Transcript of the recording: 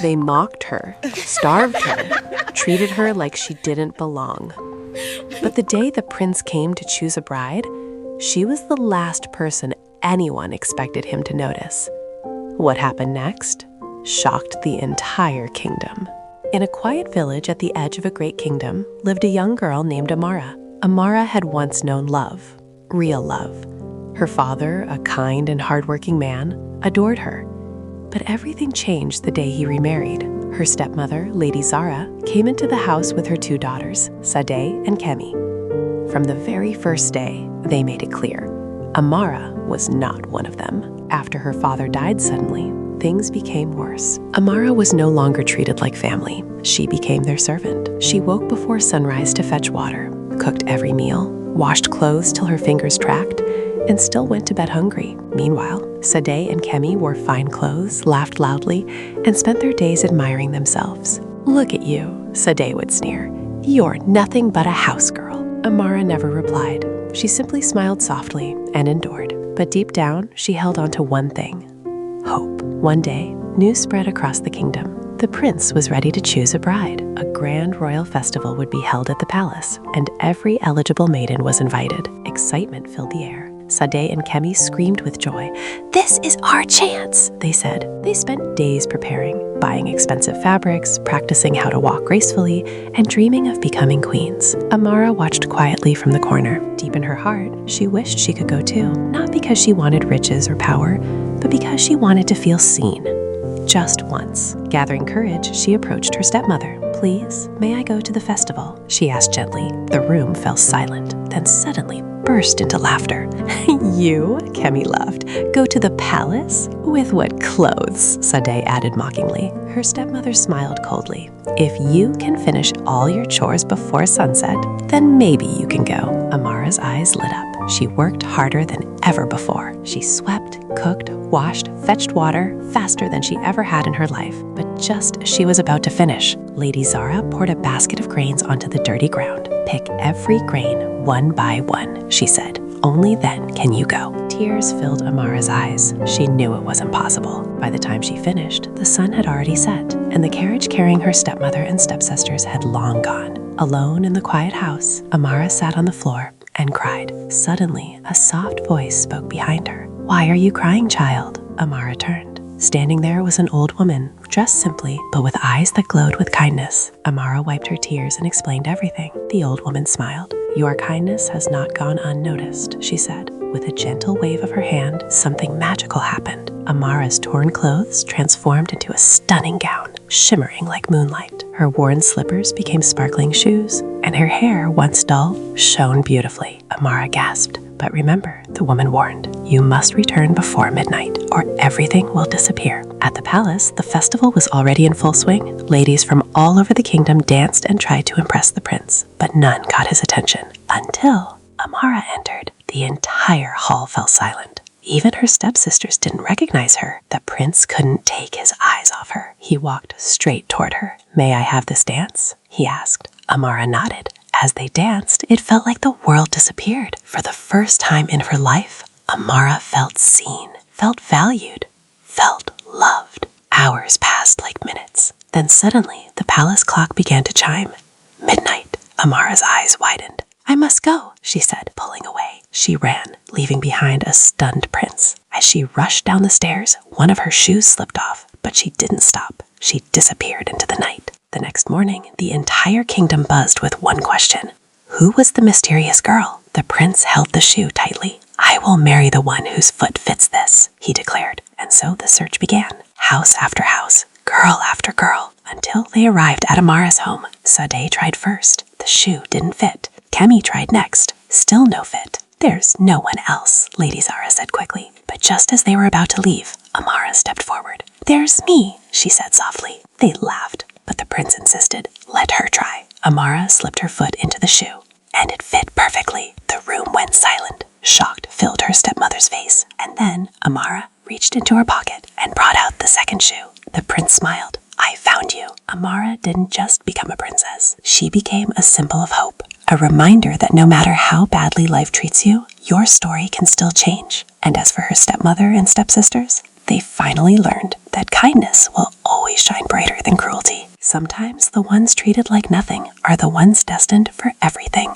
They mocked her, starved her, treated her like she didn't belong. But the day the prince came to choose a bride, she was the last person anyone expected him to notice. What happened next shocked the entire kingdom. In a quiet village at the edge of a great kingdom lived a young girl named Amara. Amara had once known love, real love. Her father, a kind and hardworking man, adored her. But everything changed the day he remarried. Her stepmother, Lady Zara, came into the house with her two daughters, Sadeh and Kemi. From the very first day, they made it clear, Amara was not one of them. After her father died suddenly, things became worse. Amara was no longer treated like family. She became their servant. She woke before sunrise to fetch water, cooked every meal, washed clothes till her fingers tracked, and still went to bed hungry. Meanwhile, Sadeh and Kemi wore fine clothes, laughed loudly, and spent their days admiring themselves. "Look at you," Sadeh would sneer. "You're nothing but a house girl." Amara never replied. She simply smiled softly and endured. But deep down, she held on to one thing: hope. One day, news spread across the kingdom. The prince was ready to choose a bride. A grand royal festival would be held at the palace, and every eligible maiden was invited. Excitement filled the air. Sadeh and Kemi screamed with joy. "This is our chance," they said. They spent days preparing, buying expensive fabrics, practicing how to walk gracefully, and dreaming of becoming queens. Amara watched quietly from the corner. Deep in her heart, she wished she could go too, not because she wanted riches or power, but because she wanted to feel seen. Just once. Gathering courage, she approached her stepmother. "Please, may I go to the festival?" she asked gently. The room fell silent, then suddenly burst into laughter. "You?" Kemi laughed. "Go to the palace? With what clothes?" Sadeh added mockingly. Her stepmother smiled coldly. "If you can finish all your chores before sunset, then maybe you can go." Amara's eyes lit up. She worked harder than ever before. She swept, cooked, washed, fetched water faster than she ever had in her life. But just as she was about to finish, Lady Zara poured a basket of grains onto the dirty ground. "Pick every grain one by one," she said. "Only then can you go." Tears filled Amara's eyes. She knew it wasn't possible. By the time she finished, the sun had already set, and the carriage carrying her stepmother and stepsisters had long gone. Alone in the quiet house, Amara sat on the floor and cried. Suddenly, a soft voice spoke behind her. "Why are you crying, child?" Amara turned. Standing there was an old woman, dressed simply, but with eyes that glowed with kindness. Amara wiped her tears and explained everything. The old woman smiled. "Your kindness has not gone unnoticed," she said. With a gentle wave of her hand, something magical happened. Amara's torn clothes transformed into a stunning gown, shimmering like moonlight. Her worn slippers became sparkling shoes, and her hair, once dull, shone beautifully. Amara gasped. But remember, the woman warned, you must return before midnight, or everything will disappear. At the palace, the festival was already in full swing. Ladies from all over the kingdom danced and tried to impress the prince, but none got his attention. Until Amara entered, the entire hall fell silent. Even her stepsisters didn't recognize her. The prince couldn't take his eyes off her. He walked straight toward her. "May I have this dance?" he asked. Amara nodded. As they danced, it felt like the world disappeared. For the first time in her life, Amara felt seen, felt valued, felt loved. Hours passed like minutes. Then suddenly, the palace clock began to chime. Midnight. Amara's eyes widened. "I must go," she said, pulling away. She ran, leaving behind a stunned prince. As she rushed down the stairs, one of her shoes slipped off, but she didn't stop. She disappeared into the night. The next morning, the entire kingdom buzzed with one question. Who was the mysterious girl? The prince held the shoe tightly. "I will marry the one whose foot fits this," he declared. And so the search began. House after house, girl after girl, until they arrived at Amara's home. Sadeh tried first. The shoe didn't fit. Kemi tried next. Still no fit. "There's no one else," Lady Zara said quickly. But just as they were about to leave, Amara stepped forward. "There's me," she said softly. They laughed, but the prince insisted. Let her try. Amara slipped her foot into the shoe, and it fit perfectly. The room went silent. Shocked filled her stepmother's face. And then Amara reached into her pocket and brought out the second shoe. The prince smiled. "I found you." Amara didn't just become a princess. She became a symbol of hope. A reminder that no matter how badly life treats you, your story can still change. And as for her stepmother and stepsisters, they finally learned that kindness will always shine brighter sometimes the ones treated like nothing are the ones destined for everything.